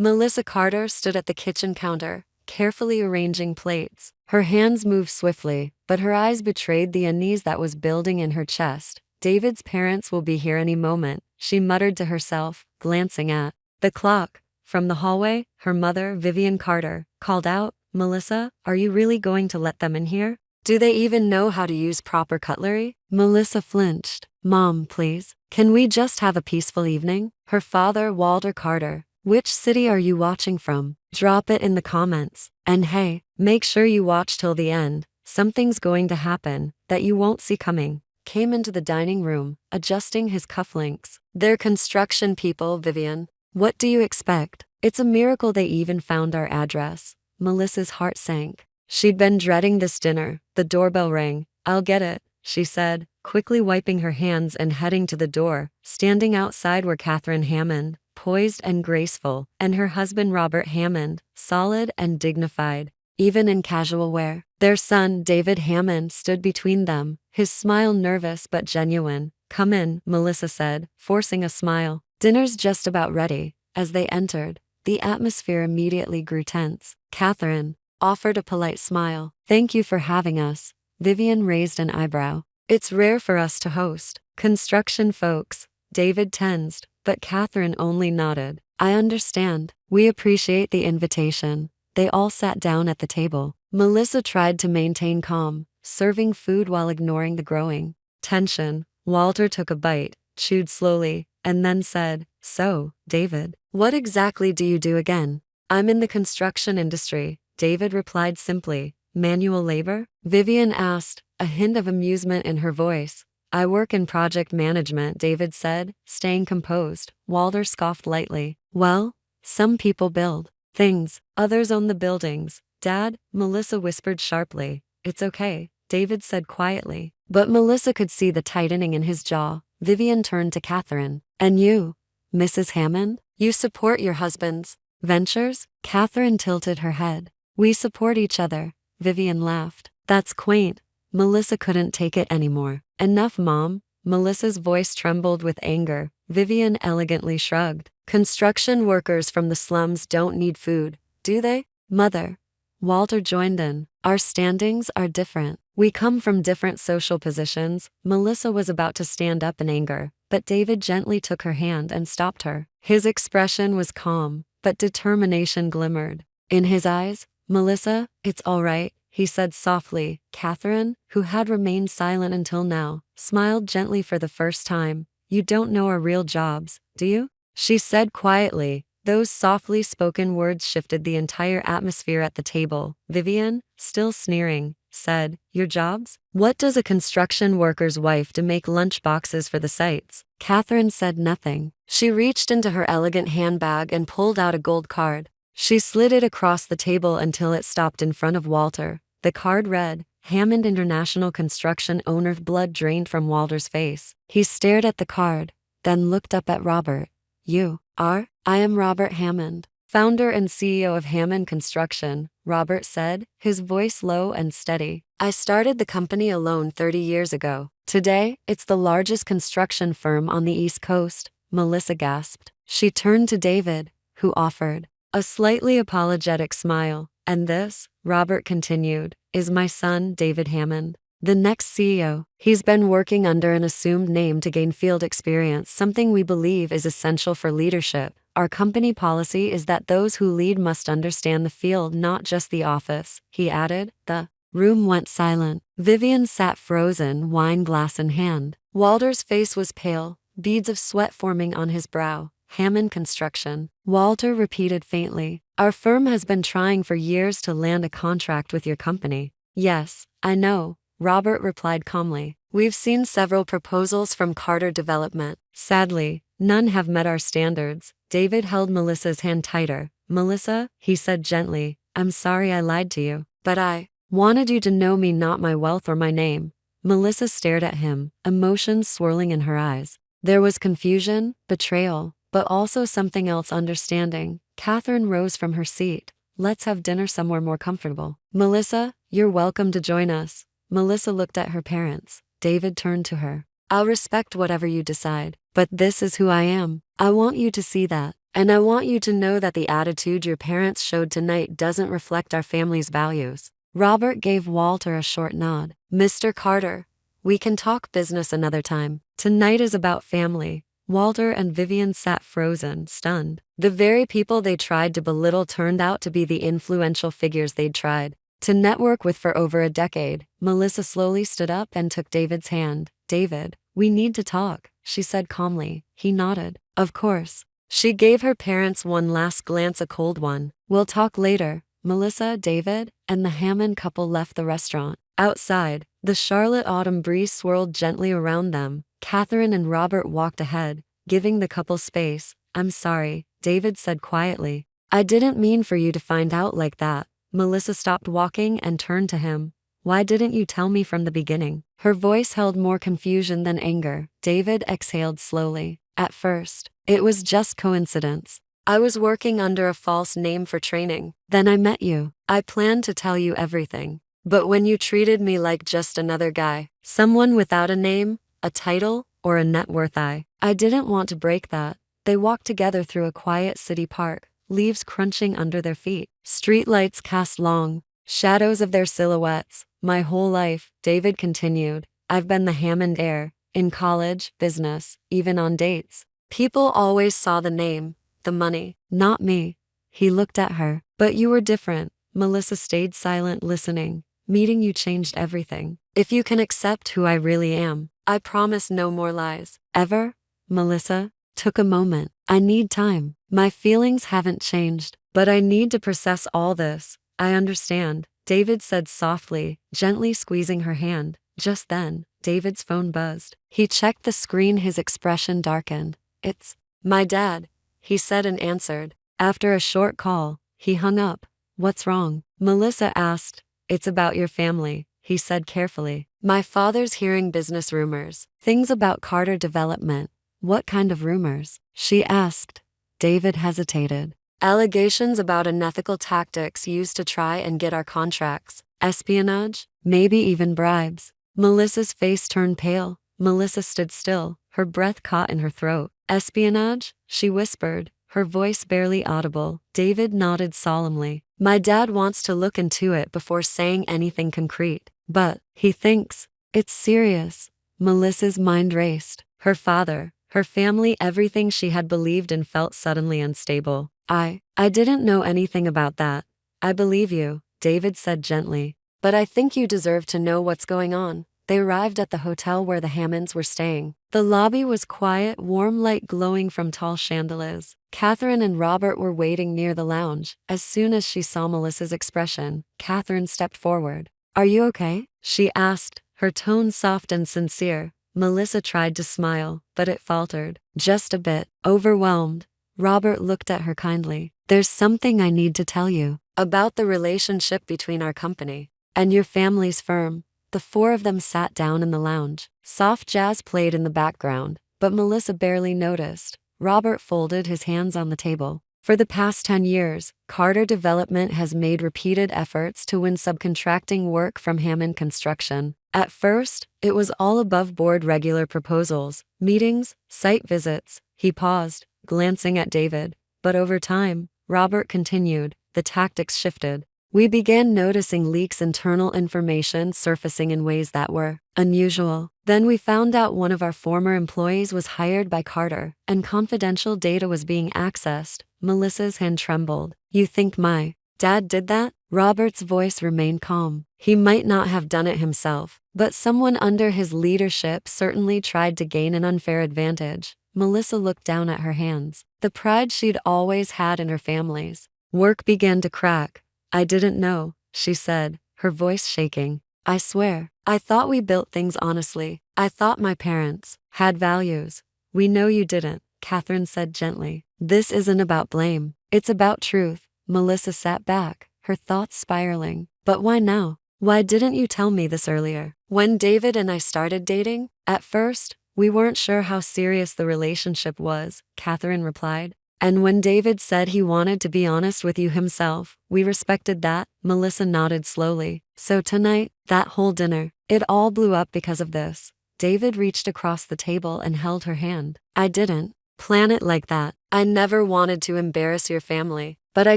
Melissa Carter stood at the kitchen counter, carefully arranging plates. Her hands moved swiftly, but her eyes betrayed the unease that was building in her chest. David's parents will be here any moment, she muttered to herself, glancing at the clock. From the hallway, her mother, Vivian Carter, called out, "Melissa, are you really going to let them in here? Do they even know how to use proper cutlery?" Melissa flinched. "Mom, please. Can we just have a peaceful evening?" Her father, Walter Carter, "Which city are you watching from? Drop it in the comments. And hey, make sure you watch till the end. Something's going to happen that you won't see coming." Came into the dining room, adjusting his cufflinks. "They're construction people, Vivian. What do you expect? It's a miracle they even found our address." Melissa's heart sank. She'd been dreading this dinner. The doorbell rang. "I'll get it," she said, quickly wiping her hands and heading to the door. Standing outside were Catherine Hammond, poised and graceful, and her husband Robert Hammond, solid and dignified, even in casual wear. Their son, David Hammond, stood between them, his smile nervous but genuine. "Come in," Melissa said, forcing a smile. "Dinner's just about ready." As they entered, the atmosphere immediately grew tense. Catherine offered a polite smile. "Thank you for having us." Vivian raised an eyebrow. "It's rare for us to host construction folks." David tensed, but Catherine only nodded. "I understand. We appreciate the invitation." They all sat down at the table. Melissa tried to maintain calm, serving food while ignoring the growing tension. Walter took a bite, chewed slowly, and then said, "So, David, what exactly do you do again?" "I'm in the construction industry," David replied simply. "Manual labor?" Vivian asked, a hint of amusement in her voice. "I work in project management," David said, staying composed. Walter scoffed lightly. "Well, some people build things, others own the buildings." "Dad," Melissa whispered sharply. "It's okay," David said quietly. But Melissa could see the tightening in his jaw. Vivian turned to Catherine. "And you, Mrs. Hammond? You support your husband's ventures?" Catherine tilted her head. "We support each other," Vivian laughed. "That's quaint." Melissa couldn't take it anymore. "Enough, Mom." Melissa's voice trembled with anger. Vivian elegantly shrugged. "Construction workers from the slums don't need food, do they, Mother?" Walter joined in. "Our standings are different. We come from different social positions." Melissa was about to stand up in anger, but David gently took her hand and stopped her. His expression was calm, but determination glimmered in his eyes. "Melissa, it's all right," he said softly. Catherine, who had remained silent until now, smiled gently for the first time. "You don't know our real jobs, do you?" she said quietly. Those softly spoken words shifted the entire atmosphere at the table. Vivian, still sneering, said, "Your jobs? What does a construction worker's wife do? Make lunch boxes for the sites?" Catherine said nothing. She reached into her elegant handbag and pulled out a gold card. She slid it across the table until it stopped in front of Walter. The card read, "Hammond International Construction Owner." Blood drained from Walter's face. He stared at the card, then looked up at Robert. "You are?" "I am Robert Hammond, founder and CEO of Hammond Construction," Robert said, his voice low and steady. "I started the company alone 30 years ago. Today, it's the largest construction firm on the East Coast." Melissa gasped. She turned to David, who offered a slightly apologetic smile. "And this," Robert continued, "is my son, David Hammond, the next CEO. He's been working under an assumed name to gain field experience, something we believe is essential for leadership. Our company policy is that those who lead must understand the field, not just the office," he added. The room went silent. Vivian sat frozen, wine glass in hand. Walter's face was pale, beads of sweat forming on his brow. "Hammond Construction," Walter repeated faintly. "Our firm has been trying for years to land a contract with your company." "Yes, I know," Robert replied calmly. "We've seen several proposals from Carter Development. Sadly, none have met our standards." David held Melissa's hand tighter. "Melissa," he said gently, "I'm sorry I lied to you, but I wanted you to know me, not my wealth or my name." Melissa stared at him, emotions swirling in her eyes. There was confusion, betrayal, but also something else, understanding. Catherine rose from her seat. "Let's have dinner somewhere more comfortable." "Melissa, you're welcome to join us." Melissa looked at her parents. David turned to her. "I'll respect whatever you decide, but this is who I am. I want you to see that." And I want you to know that the attitude your parents showed tonight doesn't reflect our family's values. Robert gave Walter a short nod. Mr. Carter, we can talk business another time. Tonight is about family. Walter and Vivian sat frozen, stunned. The very people they tried to belittle turned out to be the influential figures they'd tried to network with for over a decade. Melissa slowly stood up and took David's hand. David, we need to talk, she said calmly. He nodded. Of course. She gave her parents one last glance, a cold one. We'll talk later. Melissa, David, and the Hammond couple left the restaurant. Outside, the Charlotte autumn breeze swirled gently around them. Catherine and Robert walked ahead, giving the couple space. I'm sorry, David said quietly. I didn't mean for you to find out like that. Melissa stopped walking and turned to him. Why didn't you tell me from the beginning? Her voice held more confusion than anger. David exhaled slowly. At first, it was just coincidence. I was working under a false name for training. Then I met you. I planned to tell you everything. But when you treated me like just another guy, someone without a name, a title, or a net worth, I didn't want to break that. They walked together through a quiet city park, leaves crunching under their feet. Streetlights cast long shadows of their silhouettes. My whole life, David continued, I've been the Hammond heir. In college, business, even on dates. People always saw the name, the money, not me. He looked at her. But you were different. Melissa stayed silent, listening. Meeting you changed everything. If you can accept who I really am, I promise no more lies. Ever? Melissa took a moment. I need time. My feelings haven't changed, but I need to process all this. I understand, David said softly, gently squeezing her hand. Just then, David's phone buzzed. He checked the screen, his expression darkened. It's my dad, he said and answered. After a short call, he hung up. What's wrong? Melissa asked. It's about your family, he said carefully. My father's hearing business rumors, things about Carter Development. What kind of rumors? She asked. David hesitated. Allegations about unethical tactics used to try and get our contracts, espionage, maybe even bribes. Melissa's face turned pale. Melissa stood still, her breath caught in her throat. Espionage? She whispered, her voice barely audible. David nodded solemnly. My dad wants to look into it before saying anything concrete. But he thinks it's serious. Melissa's mind raced. Her father, her family, everything she had believed in felt suddenly unstable. I didn't know anything about that. I believe you, David said gently. But I think you deserve to know what's going on. They arrived at the hotel where the Hammonds were staying. The lobby was quiet, warm light glowing from tall chandeliers. Catherine and Robert were waiting near the lounge. As soon as she saw Melissa's expression, Catherine stepped forward. Are you okay? She asked, her tone soft and sincere. Melissa tried to smile, but it faltered. Just a bit. Overwhelmed. Robert looked at her kindly. There's something I need to tell you about the relationship between our company and your family's firm. The four of them sat down in the lounge. Soft jazz played in the background, but Melissa barely noticed. Robert folded his hands on the table. For the past 10 years, Carter Development has made repeated efforts to win subcontracting work from Hammond Construction. At first, it was all above-board regular proposals, meetings, site visits. He paused, glancing at David. But over time, Robert continued, the tactics shifted. We began noticing leaks, internal information surfacing in ways that were unusual. Then we found out one of our former employees was hired by Carter, and confidential data was being accessed. Melissa's hand trembled. You think my dad did that? Robert's voice remained calm. He might not have done it himself, but someone under his leadership certainly tried to gain an unfair advantage. Melissa looked down at her hands, the pride she'd always had in her family's work began to crack. I didn't know, she said, her voice shaking. I swear, I thought we built things honestly. I thought my parents had values. We know you didn't, Catherine said gently. This isn't about blame. It's about truth. Melissa sat back, her thoughts spiraling. But why now? Why didn't you tell me this earlier? When David and I started dating, at first, we weren't sure how serious the relationship was, Catherine replied. And when David said he wanted to be honest with you himself, we respected that. Melissa nodded slowly. So tonight, that whole dinner, it all blew up because of this. David reached across the table and held her hand. I didn't. Plan it like that. I never wanted to embarrass your family, but I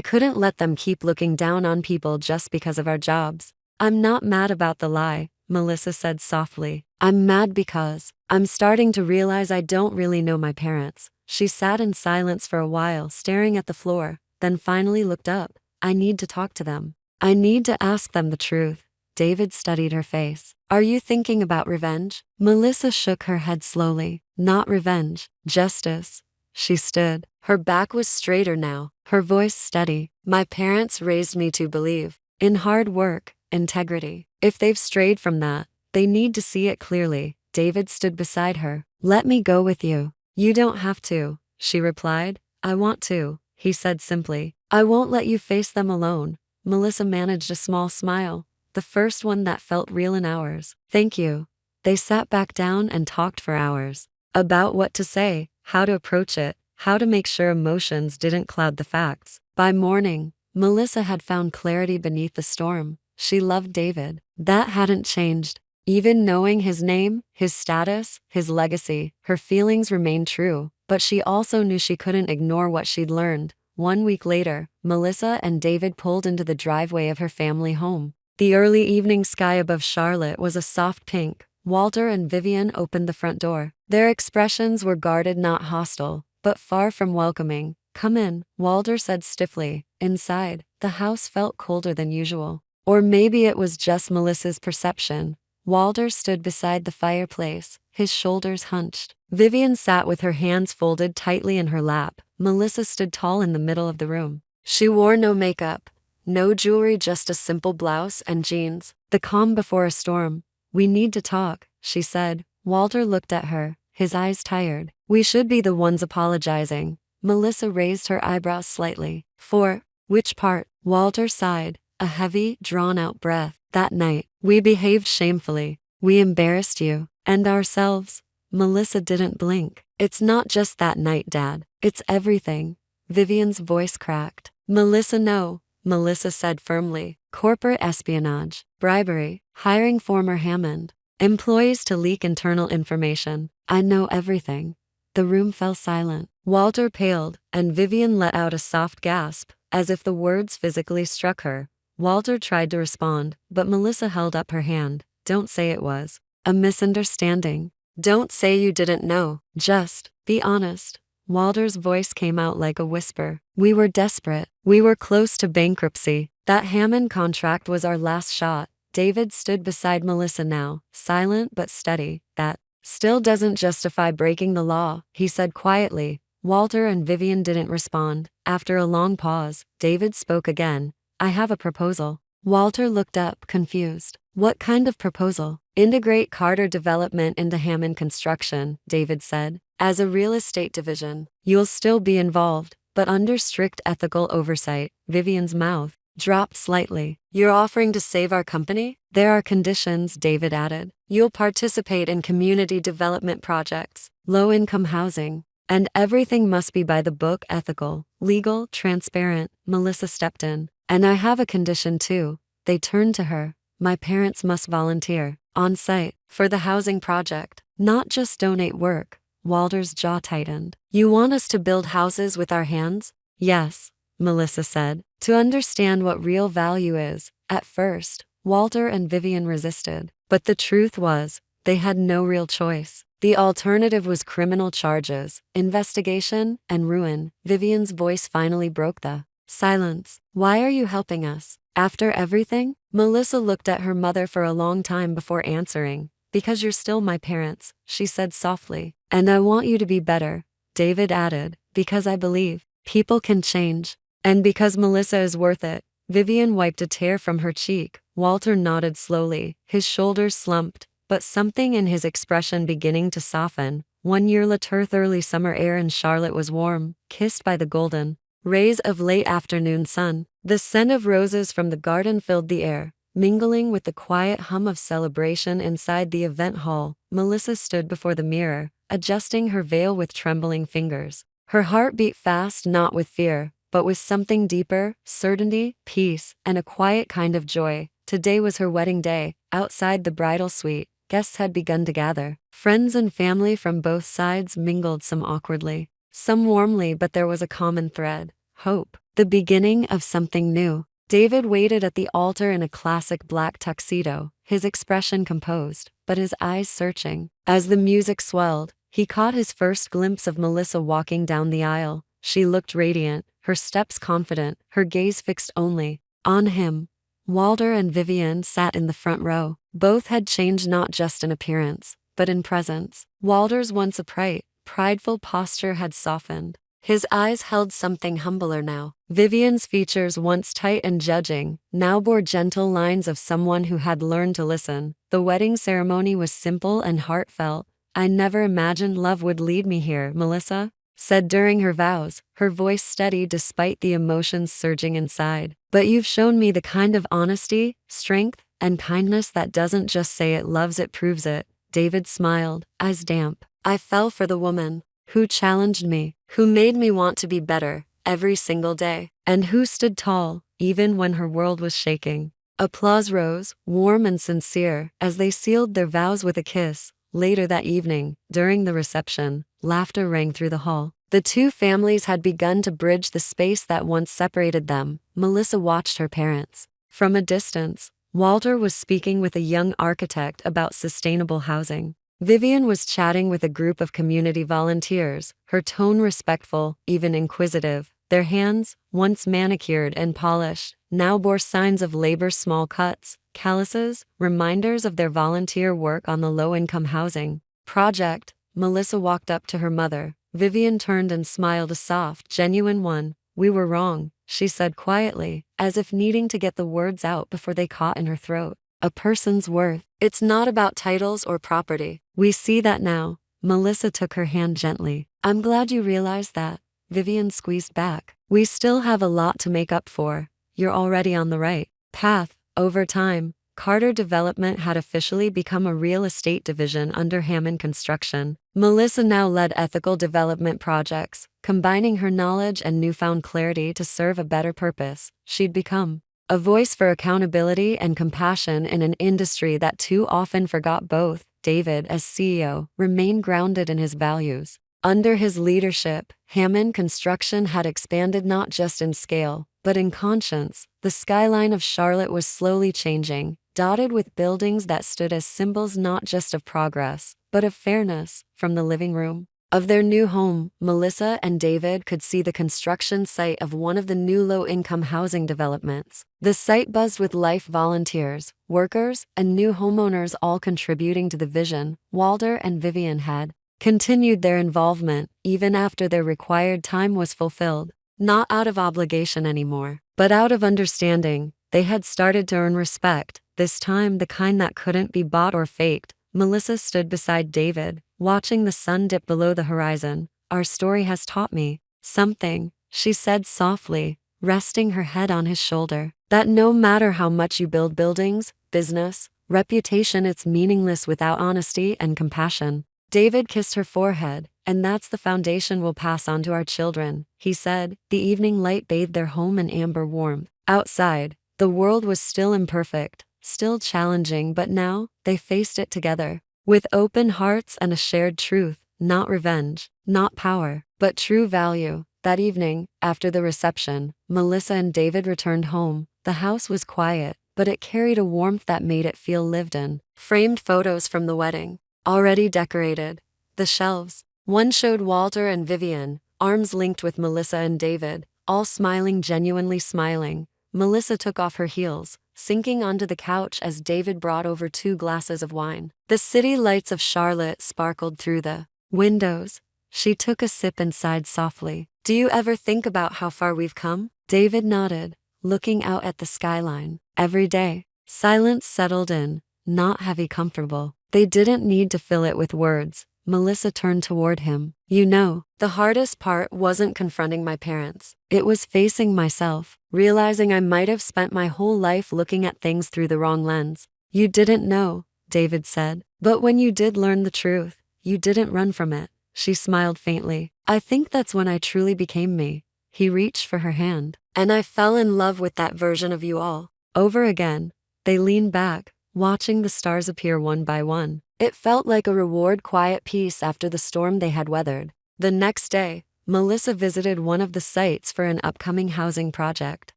couldn't let them keep looking down on people just because of our jobs. I'm not mad about the lie, Melissa said softly. I'm mad because I'm starting to realize I don't really know my parents. She sat in silence for a while, staring at the floor, then finally looked up. I need to talk to them. I need to ask them the truth. David studied her face. Are you thinking about revenge? Melissa shook her head slowly. Not revenge, justice. She stood. Her back was straighter now, her voice steady. My parents raised me to believe in hard work, integrity. If they've strayed from that, they need to see it clearly. David stood beside her. Let me go with you. You don't have to, she replied. I want to, he said simply. I won't let you face them alone. Melissa managed a small smile, the first one that felt real in hours. Thank you. They sat back down and talked for hours. About what to say, how to approach it, how to make sure emotions didn't cloud the facts. By morning, Melissa had found clarity beneath the storm. She loved David. That hadn't changed. Even knowing his name, his status, his legacy, her feelings remained true. But she also knew she couldn't ignore what she'd learned. 1 week later, Melissa and David pulled into the driveway of her family home. The early evening sky above Charlotte was a soft pink. Walter and Vivian opened the front door. Their expressions were guarded, not hostile, but far from welcoming. Come in, Walter said stiffly. Inside, the house felt colder than usual. Or maybe it was just Melissa's perception. Walter stood beside the fireplace, his shoulders hunched. Vivian sat with her hands folded tightly in her lap. Melissa stood tall in the middle of the room. She wore no makeup, no jewelry, just a simple blouse and jeans. The calm before a storm. We need to talk, she said. Walter looked at her, his eyes tired. We should be the ones apologizing. Melissa raised her eyebrows slightly. For which part? Walter sighed, a heavy, drawn-out breath. That night, we behaved shamefully. We embarrassed you. And ourselves. Melissa didn't blink. It's not just that night, Dad. It's everything. Vivian's voice cracked. Melissa, no, Melissa said firmly. Corporate espionage, bribery, hiring former Hammond employees to leak internal information. I know everything. The room fell silent. Walter paled, and Vivian let out a soft gasp, as if the words physically struck her. Walter tried to respond, but Melissa held up her hand. Don't say it was a misunderstanding. Don't say you didn't know. Just be honest. Walter's voice came out like a whisper. We were desperate. We were close to bankruptcy. That Hammond contract was our last shot. David stood beside Melissa now, silent but steady. That still doesn't justify breaking the law, he said quietly. Walter and Vivian didn't respond. After a long pause, David spoke again. I have a proposal. Walter looked up, confused. What kind of proposal? Integrate Carter Development into Hammond Construction, David said. As a real estate division, you'll still be involved, but under strict ethical oversight. Vivian's mouth dropped slightly. You're offering to save our company? There are conditions, David added. You'll participate in community development projects, low-income housing, and everything must be by the book, ethical, legal, transparent. Melissa stepped in. And I have a condition too. They turned to her. My parents must volunteer, on site, for the housing project, not just donate work. Walter's jaw tightened. You want us to build houses with our hands? Yes, Melissa said. To understand what real value is. At first, Walter and Vivian resisted. But the truth was, they had no real choice. The alternative was criminal charges, investigation, and ruin. Vivian's voice finally broke the silence. Why are you helping us? After everything? Melissa looked at her mother for a long time before answering. Because you're still my parents, she said softly. And I want you to be better, David added. Because I believe people can change. And because Melissa is worth it. Vivian wiped a tear from her cheek. Walter nodded slowly, his shoulders slumped, but something in his expression beginning to soften. 1 year later, early summer air in Charlotte was warm, kissed by the golden rays of late afternoon sun. The scent of roses from the garden filled the air, mingling with the quiet hum of celebration inside the event hall. Melissa stood before the mirror, adjusting her veil with trembling fingers. Her heart beat fast, not with fear, but with something deeper, certainty, peace, and a quiet kind of joy. Today was her wedding day. Outside the bridal suite, guests had begun to gather. Friends and family from both sides mingled, some awkwardly, some warmly, but there was a common thread: hope, the beginning of something new. David waited at the altar in a classic black tuxedo, his expression composed, but his eyes searching. As the music swelled, he caught his first glimpse of Melissa walking down the aisle. She looked radiant, her steps confident, her gaze fixed only on him. Walter and Vivian sat in the front row. Both had changed not just in appearance, but in presence. Walter's once upright, prideful posture had softened. His eyes held something humbler now. Vivian's features, once tight and judging, now bore gentle lines of someone who had learned to listen. The wedding ceremony was simple and heartfelt. "I never imagined love would lead me here," Melissa said during her vows, her voice steady despite the emotions surging inside. "But you've shown me the kind of honesty, strength, and kindness that doesn't just say it loves, it proves it." David smiled, eyes damp. "I fell for the woman who challenged me, who made me want to be better every single day, and who stood tall even when her world was shaking." Applause rose, warm and sincere, as they sealed their vows with a kiss. Later that evening, during the reception, laughter rang through the hall. The two families had begun to bridge the space that once separated them. Melissa watched her parents from a distance. Walter was speaking with a young architect about sustainable housing. Vivian was chatting with a group of community volunteers, her tone respectful, even inquisitive. Their hands, once manicured and polished, now bore signs of labor: small cuts, calluses, reminders of their volunteer work on the low-income housing project. Melissa walked up to her mother. Vivian turned and smiled, a soft, genuine one. "We were wrong," she said quietly, as if needing to get the words out before they caught in her throat. "A person's worth, it's not about titles or property. We see that now." Melissa took her hand gently. "I'm glad you realized that." Vivian squeezed back. "We still have a lot to make up for. You're already on the right path." Over time, Carter Development had officially become a real estate division under Hammond Construction. Melissa now led ethical development projects, combining her knowledge and newfound clarity to serve a better purpose. She'd become a voice for accountability and compassion in an industry that too often forgot both. David, as CEO, remained grounded in his values. Under his leadership, Hammond Construction had expanded not just in scale, but in conscience. The skyline of Charlotte was slowly changing, dotted with buildings that stood as symbols not just of progress, but of fairness. From the living room of their new home, Melissa and David could see the construction site of one of the new low-income housing developments. The site buzzed with life: volunteers, workers, and new homeowners all contributing to the vision. Walter and Vivian had continued their involvement even after their required time was fulfilled. Not out of obligation anymore, but out of understanding. They had started to earn respect, this time the kind that couldn't be bought or faked. Melissa stood beside David, watching the sun dip below the horizon. "Our story has taught me something," she said softly, resting her head on his shoulder. "That no matter how much you build buildings, business, reputation, it's meaningless without honesty and compassion." David kissed her forehead. "And that's the foundation we'll pass on to our children," he said. The evening light bathed their home in amber warmth. Outside, the world was still imperfect, still challenging, but now, they faced it together, with open hearts and a shared truth: not revenge, not power, but true value. That evening, after the reception, Melissa and David returned home. The house was quiet, but it carried a warmth that made it feel lived in. Framed photos from the wedding, already decorated. The shelves. One showed Walter and Vivian, arms linked with Melissa and David, all smiling, genuinely smiling. Melissa took off her heels, sinking onto the couch as David brought over 2 glasses of wine. The city lights of Charlotte sparkled through the windows. She took a sip and sighed softly. "Do you ever think about how far we've come?" David nodded, looking out at the skyline. "Every day." Silence settled in, not heavy, comfortable. They didn't need to fill it with words. Melissa turned toward him. "You know, the hardest part wasn't confronting my parents. It was facing myself, realizing I might have spent my whole life looking at things through the wrong lens." "You didn't know," David said. "But when you did learn the truth, you didn't run from it." She smiled faintly. "I think that's when I truly became me." He reached for her hand. "And I fell in love with that version of you all over again." They leaned back, watching the stars appear one by one. It felt like a reward, quiet peace after the storm they had weathered. The next day, Melissa visited one of the sites for an upcoming housing project.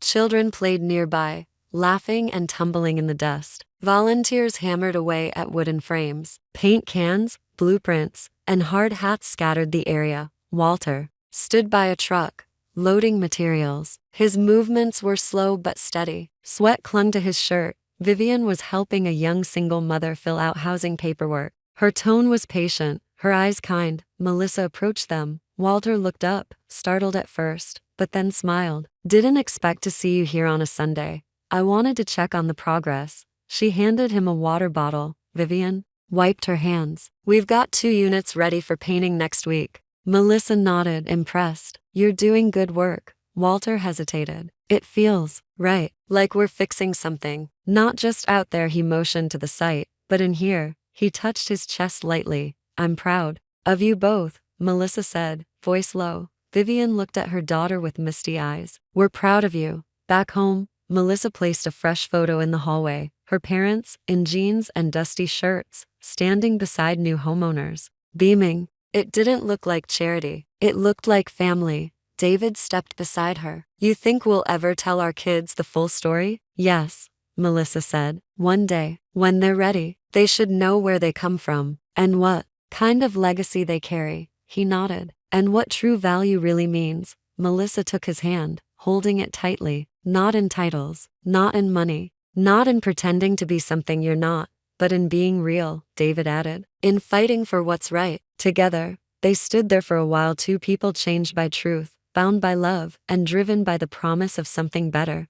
Children played nearby, laughing and tumbling in the dust. Volunteers hammered away at wooden frames. Paint cans, blueprints, and hard hats scattered the area. Walter stood by a truck, loading materials. His movements were slow but steady. Sweat clung to his shirt. Vivian was helping a young single mother fill out housing paperwork. Her tone was patient, her eyes kind. Melissa approached them. Walter looked up, startled at first, but then smiled. "Didn't expect to see you here on a Sunday. I wanted to check on the progress." She handed him a water bottle. Vivian wiped her hands. "We've got 2 units ready for painting next week." Melissa nodded, impressed. "You're doing good work." Walter hesitated. "It feels right, like we're fixing something. Not just out there." He motioned to the site, "but in here." He touched his chest lightly. "I'm proud of you both," Melissa said, voice low. Vivian looked at her daughter with misty eyes. "We're proud of you." Back home, Melissa placed a fresh photo in the hallway. Her parents, in jeans and dusty shirts, standing beside new homeowners, beaming. It didn't look like charity. It looked like family. David stepped beside her. "You think we'll ever tell our kids the full story?" "Yes," Melissa said. "One day, when they're ready, they should know where they come from, and what kind of legacy they carry." He nodded. "And what true value really means." Melissa took his hand, holding it tightly. "Not in titles, not in money, not in pretending to be something you're not, but in being real," David added. "In fighting for what's right." Together, they stood there for a while, 2 people changed by truth, bound by love, and driven by the promise of something better.